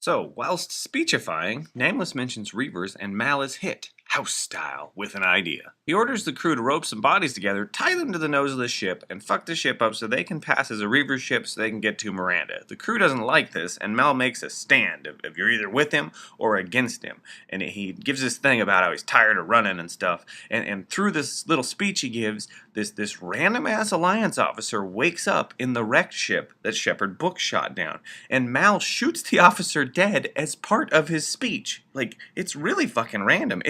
So, whilst speechifying, Nameless mentions Reavers and Mal is hit, house style, with an idea. He orders the crew to rope some bodies together, tie them to the nose of the ship, and fuck the ship up so they can pass as a Reaver ship so they can get to Miranda. The crew doesn't like this, and Mal makes a stand if you're either with him or against him. And he gives this thing about how he's tired of running and stuff. And through this little speech he gives, this random ass Alliance officer wakes up in the wrecked ship that Shepard Book shot down. And Mal shoots the officer dead as part of his speech. Like, it's really fucking random.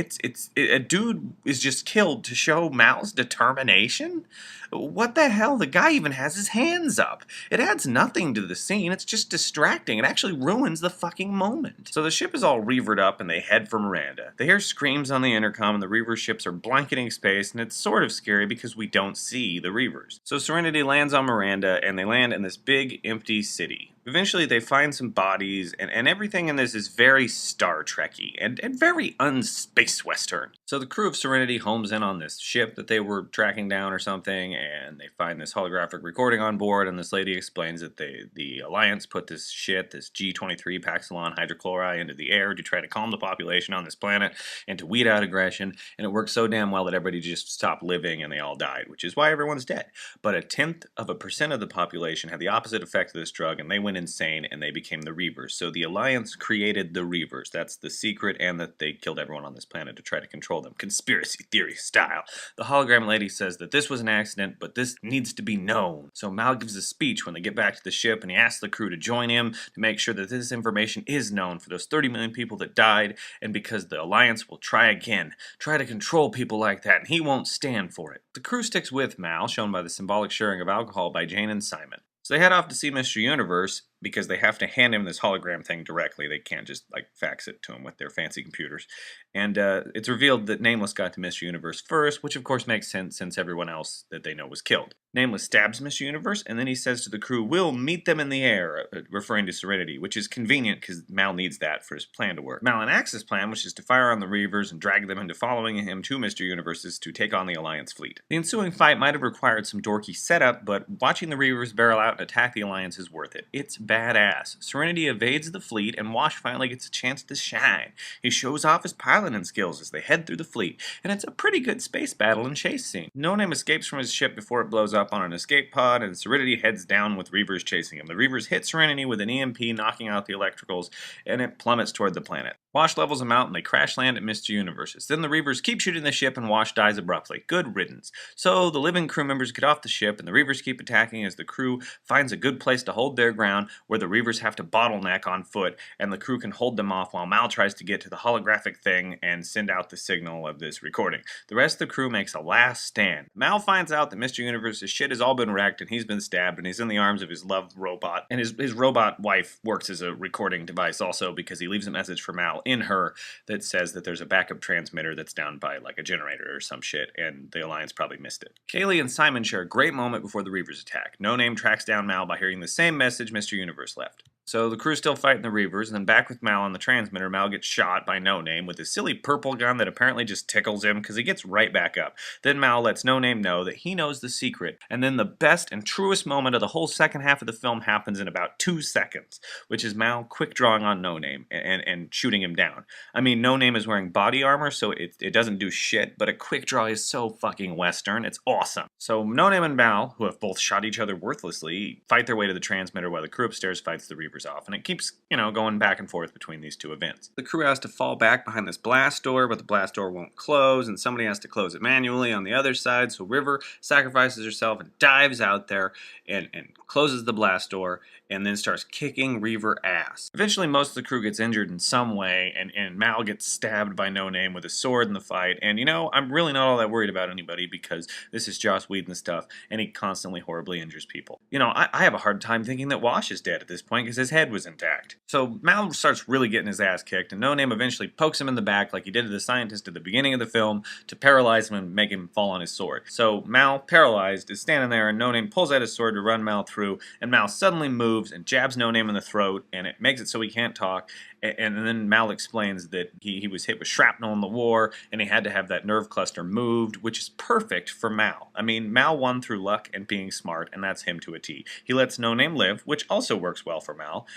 A dude is just killed to show Mal's determination? What the hell? The guy even has his hands up. It adds nothing to the scene. It's just distracting. It actually ruins the fucking moment. So the ship is all reavered up and they head for Miranda. They hear screams on the intercom and the Reaver ships are blanketing space, and it's sort of scary because we don't see the Reavers. So Serenity lands on Miranda and they land in this big empty city. Eventually they find some bodies, and everything in this is very Star Trek-y and very un-space western. So the crew of Serenity homes in on this ship that they were tracking down or something, and they find this holographic recording on board, and this lady explains that the Alliance put this shit, this G23 Paxilon hydrochloride, into the air to try to calm the population on this planet and to weed out aggression, and it worked so damn well that everybody just stopped living and they all died, which is why everyone's dead. But 0.1% of the population had the opposite effect of this drug, and they went insane and they became the Reavers. So the Alliance created the Reavers. That's the secret, and that they killed everyone on this planet to try to control them. Conspiracy theory style. The hologram lady says that this was an accident, but this needs to be known. So Mal gives a speech when they get back to the ship, and he asks the crew to join him to make sure that this information is known for those 30 million people that died, and because the Alliance will try again, try to control people like that, and he won't stand for it. The crew sticks with Mal, shown by the symbolic sharing of alcohol by Jane and Simon. So they head off to see Mr. Universe because they have to hand him this hologram thing directly. They can't just fax it to him with their fancy computers. And it's revealed that Nameless got to Mr. Universe first, which of course makes sense since everyone else that they know was killed. Nameless stabs Mr. Universe, and then he says to the crew, "We'll meet them in the air," referring to Serenity, which is convenient because Mal needs that for his plan to work. Mal enacts his plan, which is to fire on the Reavers and drag them into following him to Mr. Universe's to take on the Alliance fleet. The ensuing fight might have required some dorky setup, but watching the Reavers barrel out and attack the Alliance is worth it. It's badass. Serenity evades the fleet, and Wash finally gets a chance to shine. He shows off his piloting skills as they head through the fleet, and it's a pretty good space battle and chase scene. No Name escapes from his ship before it blows up on an escape pod, and Serenity heads down with Reavers chasing him. The Reavers hit Serenity with an EMP, knocking out the electricals, and it plummets toward the planet. Wash levels them out and they crash land at Mr. Universe's. Then the Reavers keep shooting the ship and Wash dies abruptly. Good riddance. So the living crew members get off the ship and the Reavers keep attacking as the crew finds a good place to hold their ground where the Reavers have to bottleneck on foot and the crew can hold them off while Mal tries to get to the holographic thing and send out the signal of this recording. The rest of the crew makes a last stand. Mal finds out that Mr. Universe's shit has all been wrecked and he's been stabbed and he's in the arms of his love robot. And his robot wife works as a recording device also because he leaves a message for Mal in her that says that there's a backup transmitter that's down by a generator or some shit, and the Alliance probably missed it. Kaylee and Simon share a great moment before the Reavers attack. No Name tracks down Mal by hearing the same message Mr. Universe left. So the crew's still fighting the Reavers, and then back with Mal on the transmitter, Mal gets shot by No Name with his silly purple gun that apparently just tickles him because he gets right back up. Then Mal lets No Name know that he knows the secret, and then the best and truest moment of the whole second half of the film happens in about 2 seconds, which is Mal quick drawing on No Name and shooting him down. I mean, No Name is wearing body armor, so it doesn't do shit, but a quick draw is so fucking Western, it's awesome. So No Name and Mal, who have both shot each other worthlessly, fight their way to the transmitter while the crew upstairs fights the Reavers off, and it keeps, going back and forth between these two events. The crew has to fall back behind this blast door, but the blast door won't close, and somebody has to close it manually on the other side, so River sacrifices herself and dives out there and closes the blast door, and then starts kicking Reaver ass. Eventually, most of the crew gets injured in some way, and Mal gets stabbed by No Name with a sword in the fight, and I'm really not all that worried about anybody because this is Joss Whedon stuff, and he constantly horribly injures people. I have a hard time thinking that Wash is dead at this point because his head was intact. So Mal starts really getting his ass kicked, and No Name eventually pokes him in the back like he did to the scientist at the beginning of the film to paralyze him and make him fall on his sword. So Mal, paralyzed, is standing there, and No Name pulls out his sword to run Mal through, and Mal suddenly moves and jabs No Name in the throat, and it makes it so he can't talk. And then Mal explains that he was hit with shrapnel in the war, and he had to have that nerve cluster moved, which is perfect for Mal. I mean, Mal won through luck and being smart, and that's him to a T. He lets No Name live, which also works well for Mal, Mal,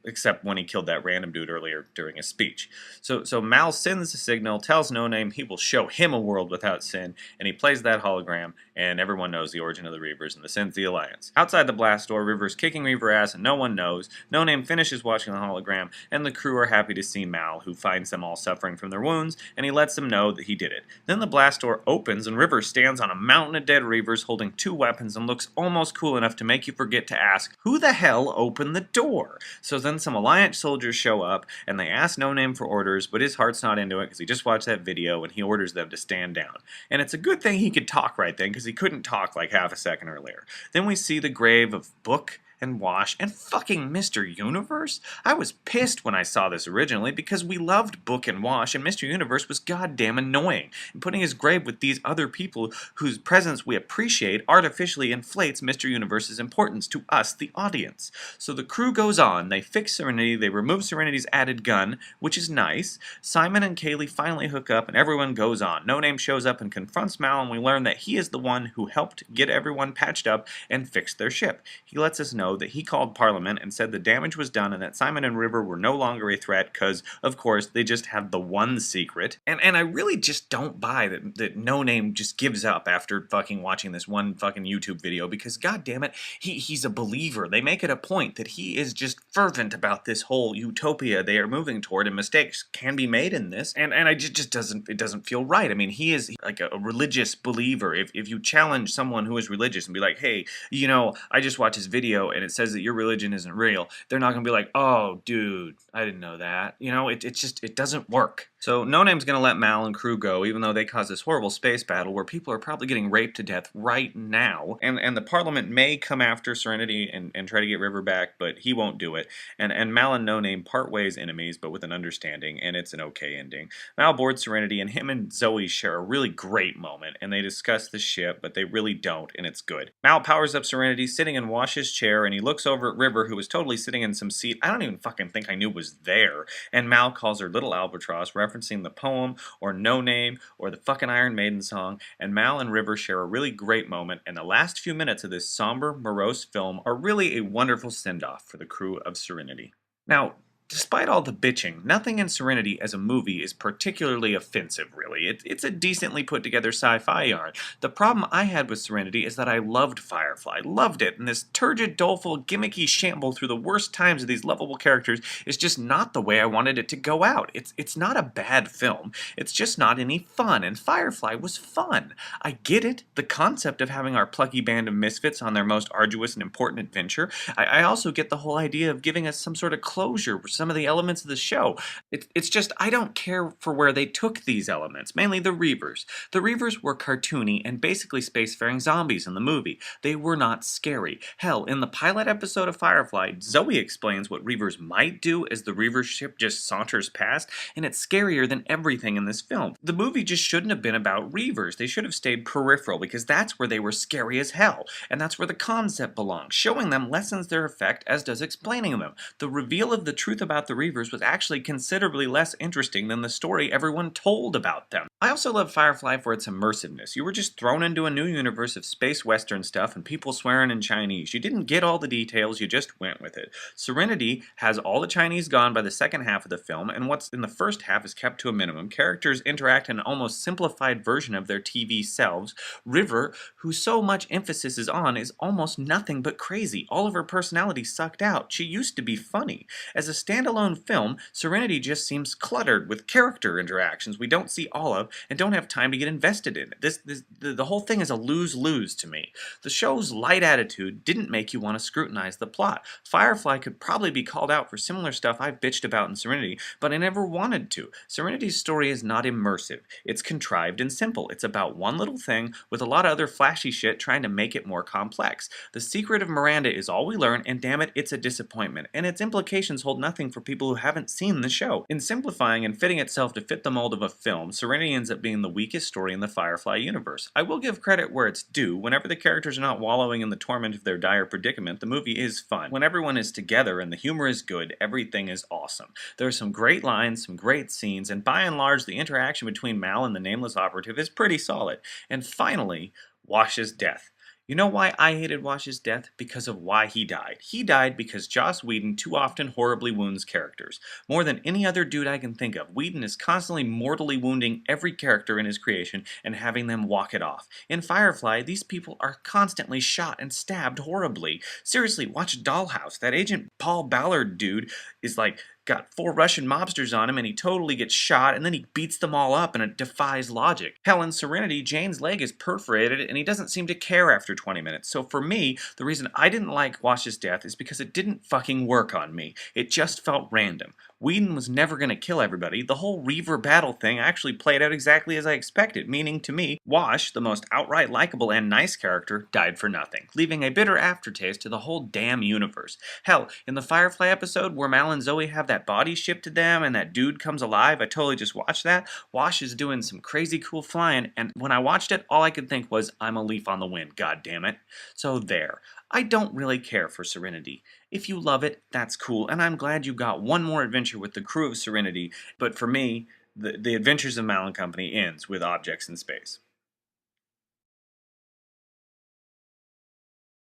except when he killed that random dude earlier during his speech. So Mal sends the signal, tells No Name he will show him a world without sin, and he plays that hologram, and everyone knows the origin of the Reavers and the sins of the Alliance. Outside the blast door, River's kicking Reaver ass and no one knows. No Name finishes watching the hologram, and the crew are happy to see Mal, who finds them all suffering from their wounds, and he lets them know that he did it. Then the blast door opens, and River stands on a mountain of dead Reavers holding 2 weapons and looks almost cool enough to make you forget to ask, who the hell opened the door? So then some Alliance soldiers show up, and they ask No Name for orders, but his heart's not into it because he just watched that video, and he orders them to stand down. And it's a good thing he could talk right then, because he couldn't talk like half a second earlier. Then we see the grave of Book and Wash and fucking Mr. Universe? I was pissed when I saw this originally because we loved Book and Wash, and Mr. Universe was goddamn annoying. And putting his grave with these other people whose presence we appreciate artificially inflates Mr. Universe's importance to us, the audience. So the crew goes on, they fix Serenity, they remove Serenity's added gun, which is nice. Simon and Kaylee finally hook up and everyone goes on. No Name shows up and confronts Mal, and we learn that he is the one who helped get everyone patched up and fixed their ship. He lets us know that he called Parliament and said the damage was done and that Simon and River were no longer a threat because, of course, they just have the one secret. And I really just don't buy that No Name just gives up after fucking watching this one fucking YouTube video because, goddammit, he's a believer. They make it a point that he is just fervent about this whole utopia they are moving toward, and mistakes can be made in this. And I just doesn't feel right. I mean, he is like a religious believer. If you challenge someone who is religious and be like, hey, you know, I just watched this video and it says that your religion isn't real, they're not going to be like, oh, dude, I didn't know that. You know, it doesn't work. So No Name's going to let Mal and crew go, even though they cause this horrible space battle where people are probably getting raped to death right now. And the Parliament may come after Serenity and try to get River back, but he won't do it. And Mal and No Name part ways enemies, but with an understanding, and it's an okay ending. Mal boards Serenity, and him and Zoe share a really great moment, and they discuss the ship, but they really don't, and it's good. Mal powers up Serenity, sitting in Wash's chair, and he looks over at River, who was totally sitting in some seat I don't even fucking think I knew was there, and Mal calls her Little Albatross, referencing the poem, or No Name, or the fucking Iron Maiden song, and Mal and River share a really great moment, and the last few minutes of this somber, morose film are really a wonderful send-off for the crew of Serenity. Now, despite all the bitching, nothing in Serenity as a movie is particularly offensive, really. It's a decently put together sci-fi yarn. The problem I had with Serenity is that I loved Firefly, loved it, and this turgid, doleful, gimmicky shamble through the worst times of these lovable characters is just not the way I wanted it to go out. It's not a bad film, it's just not any fun, and Firefly was fun. I get it, the concept of having our plucky band of misfits on their most arduous and important adventure. I also get the whole idea of giving us some sort of closure with some of the elements of the show. It's just, I don't care for where they took these elements, mainly the Reavers. The Reavers were cartoony and basically spacefaring zombies in the movie. They were not scary. Hell, in the pilot episode of Firefly, Zoe explains what Reavers might do as the Reaver ship just saunters past, and it's scarier than everything in this film. The movie just shouldn't have been about Reavers. They should have stayed peripheral, because that's where they were scary as hell, and that's where the concept belongs. Showing them lessens their effect, as does explaining them. The reveal of the truth about the Reavers was actually considerably less interesting than the story everyone told about them. I also love Firefly for its immersiveness. You were just thrown into a new universe of space western stuff and people swearing in Chinese. You didn't get all the details, you just went with it. Serenity has all the Chinese gone by the second half of the film, and what's in the first half is kept to a minimum. Characters interact in an almost simplified version of their TV selves. River, who so much emphasis is on, is almost nothing but crazy. All of her personality sucked out. She used to be funny. As a standalone film, Serenity just seems cluttered with character interactions we don't see all of and don't have time to get invested in. The whole thing is a lose-lose to me. The show's light attitude didn't make you want to scrutinize the plot. Firefly could probably be called out for similar stuff I've bitched about in Serenity, but I never wanted to. Serenity's story is not immersive. It's contrived and simple. It's about one little thing with a lot of other flashy shit trying to make it more complex. The secret of Miranda is all we learn, and damn it, it's a disappointment, and its implications hold nothing for people who haven't seen the show. In simplifying and fitting itself to fit the mold of a film, Serenity ends up being the weakest story in the Firefly universe. I will give credit where it's due. Whenever the characters are not wallowing in the torment of their dire predicament, the movie is fun. When everyone is together and the humor is good, everything is awesome. There are some great lines, some great scenes, and by and large, the interaction between Mal and the nameless operative is pretty solid. And finally, Wash's death. You know why I hated Wash's death? Because of why he died. He died because Joss Whedon too often horribly wounds characters. More than any other dude I can think of, Whedon is constantly mortally wounding every character in his creation and having them walk it off. In Firefly, these people are constantly shot and stabbed horribly. Seriously, watch Dollhouse. That Agent Paul Ballard dude is like, got 4 Russian mobsters on him and he totally gets shot and then he beats them all up and it defies logic. Hell, in Serenity, Jane's leg is perforated and he doesn't seem to care after 20 minutes. So for me, the reason I didn't like Wash's death is because it didn't fucking work on me. It just felt random. Whedon was never going to kill everybody. The whole Reaver battle thing actually played out exactly as I expected, meaning to me, Wash, the most outright likable and nice character, died for nothing, leaving a bitter aftertaste to the whole damn universe. Hell, in the Firefly episode where Mal and Zoe have that body shipped to them and that dude comes alive, I totally just watched that. Wash is doing some crazy cool flying, and when I watched it, all I could think was, I'm a leaf on the wind, god damn it. So there. I don't really care for Serenity. If you love it, that's cool, and I'm glad you got one more adventure with the crew of Serenity, but for me, the Adventures of Mal and Company ends with Objects in Space.